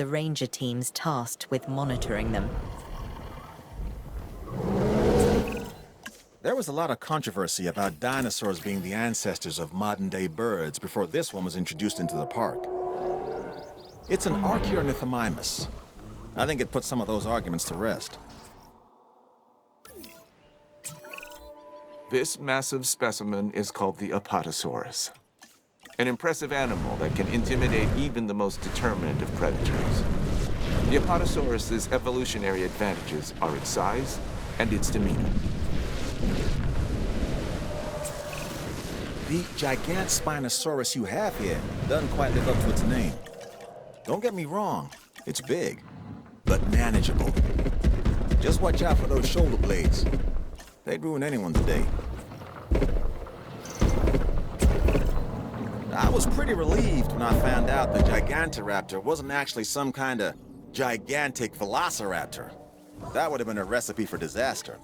the ranger teams tasked with monitoring them. There was a lot of controversy about dinosaurs being the ancestors of modern-day birds before this one was introduced into the park. It's an Archaeornithomimus. I think it puts some of those arguments to rest. This massive specimen is called the Apatosaurus, an impressive animal that can intimidate even the most determined of predators. The Apatosaurus's evolutionary advantages are its size and its demeanor. The Gigantspinosaurus you have here doesn't quite live up to its name. Don't get me wrong, it's big, but manageable. Just watch out for those shoulder blades. They'd ruin anyone's day. I was pretty relieved when I found out the Gigantoraptor wasn't actually some kind of gigantic velociraptor. That would have been a recipe for disaster.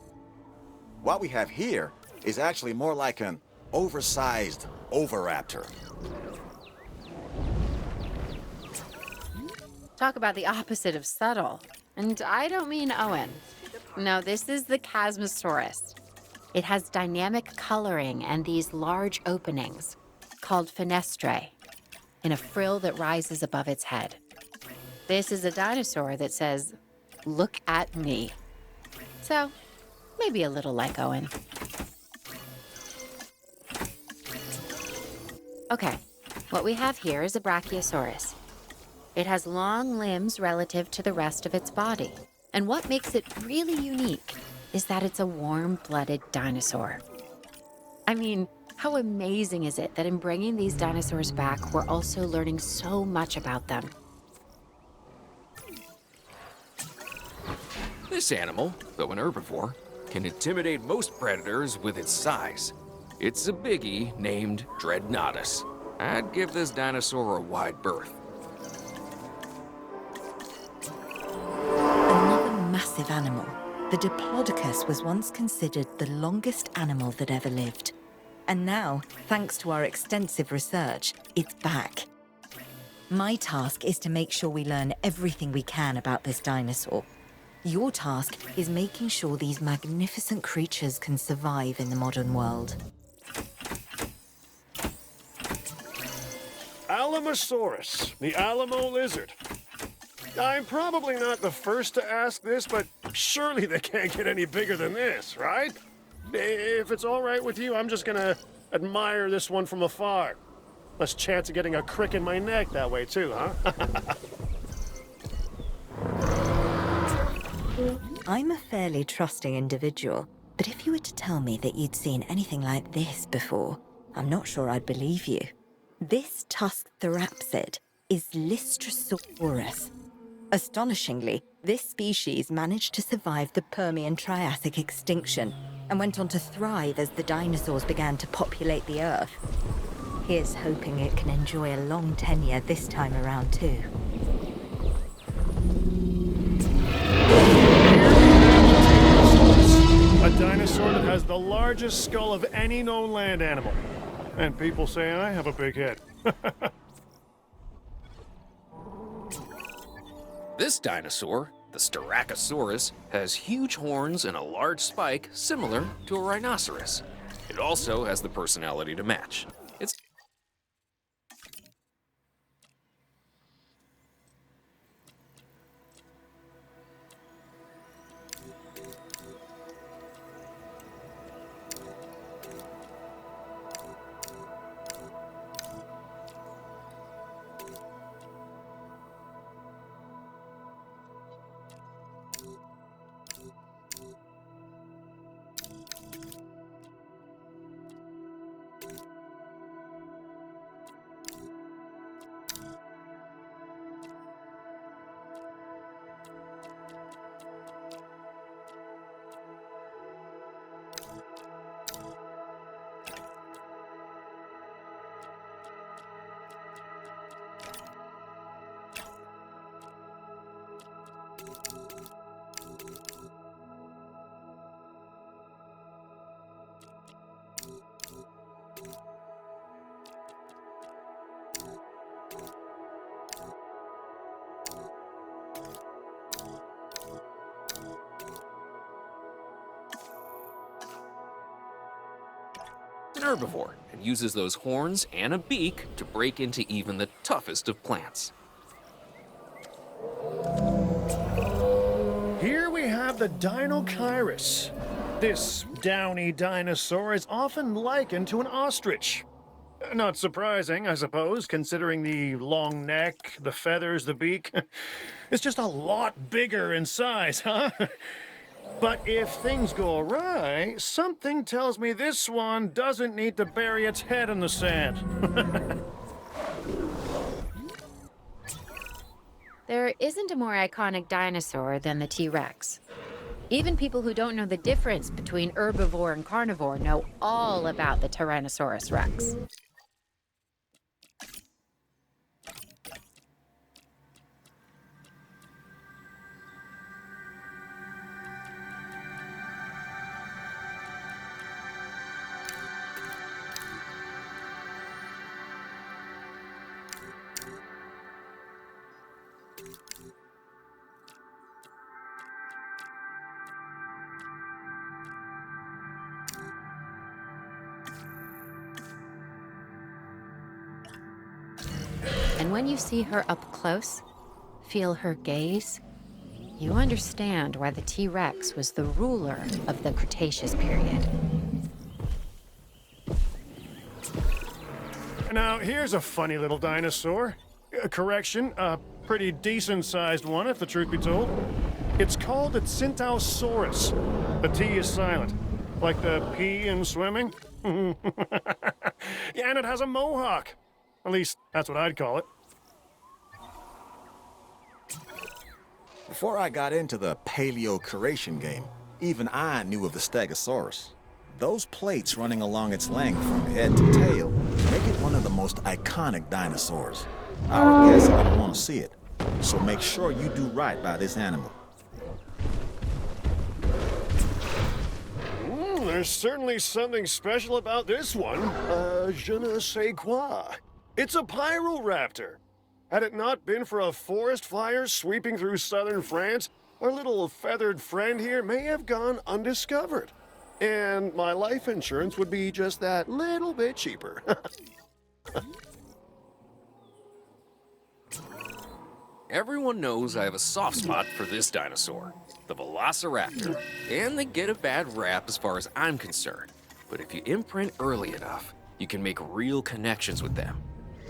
What we have here is actually more like an oversized oviraptor. Talk about the opposite of subtle. And I don't mean Owen. No, this is the Chasmosaurus. It has dynamic coloring and these large openings, called fenestrae, in a frill that rises above its head. This is a dinosaur that says, "Look at me." So, maybe a little like Owen. Okay, what we have here is a Brachiosaurus. It has long limbs relative to the rest of its body. And what makes it really unique is that it's a warm-blooded dinosaur. I mean, how amazing is it that in bringing these dinosaurs back, we're also learning so much about them? This animal, though an herbivore, can intimidate most predators with its size. It's a biggie named Dreadnoughtus. I'd give this dinosaur a wide berth. Another massive animal. The Diplodocus was once considered the longest animal that ever lived. And now, thanks to our extensive research, it's back. My task is to make sure we learn everything we can about this dinosaur. Your task is making sure these magnificent creatures can survive in the modern world. Alamosaurus, the Alamo lizard. I'm probably not the first to ask this, but surely they can't get any bigger than this, right? If it's all right with you, I'm just gonna admire this one from afar. Less chance of getting a crick in my neck that way too, huh? I'm a fairly trusting individual, but if you were to tell me that you'd seen anything like this before, I'm not sure I'd believe you. This tusked therapsid is Lystrosaurus. Astonishingly, this species managed to survive the Permian-Triassic extinction and went on to thrive as the dinosaurs began to populate the Earth. Here's hoping it can enjoy a long tenure this time around too. A dinosaur that has the largest skull of any known land animal. And people say I have a big head. This dinosaur, the Styracosaurus, has huge horns and a large spike similar to a rhinoceros. It also has the personality to match. It's herbivore and uses those horns and a beak to break into even the toughest of plants. Here we have the Dinokairos. This downy dinosaur is often likened to an ostrich. Not surprising, I suppose, considering the long neck, the feathers, the beak. It's just a lot bigger in size, huh? But if things go awry, something tells me this one doesn't need to bury its head in the sand. There isn't a more iconic dinosaur than the T-Rex. Even people who don't know the difference between herbivore and carnivore know all about the Tyrannosaurus Rex. And when you see her up close, feel her gaze, you understand why the T-Rex was the ruler of the Cretaceous period. Now, here's a funny little dinosaur. Correction, a pretty decent-sized one, if the truth be told. It's called a Centausaurus. The T is silent, like the P in swimming. Yeah, and it has a mohawk. At least, that's what I'd call it. Before I got into the paleo-curation game, even I knew of the Stegosaurus. Those plates running along its length from head to tail make it one of the most iconic dinosaurs. Our guests are gonna want to see it, so make sure you do right by this animal. There's certainly something special about this one. Je ne sais quoi. It's a Pyroraptor. Had it not been for a forest fire sweeping through southern France, our little feathered friend here may have gone undiscovered. And my life insurance would be just that little bit cheaper. Everyone knows I have a soft spot for this dinosaur, the Velociraptor, and they get a bad rap as far as I'm concerned. But if you imprint early enough, you can make real connections with them.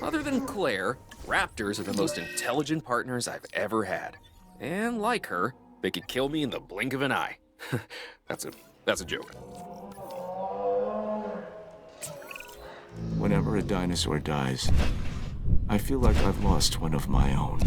Other than Claire, raptors are the most intelligent partners I've ever had. And like her, they could kill me in the blink of an eye. That's a joke. Whenever a dinosaur dies, I feel like I've lost one of my own.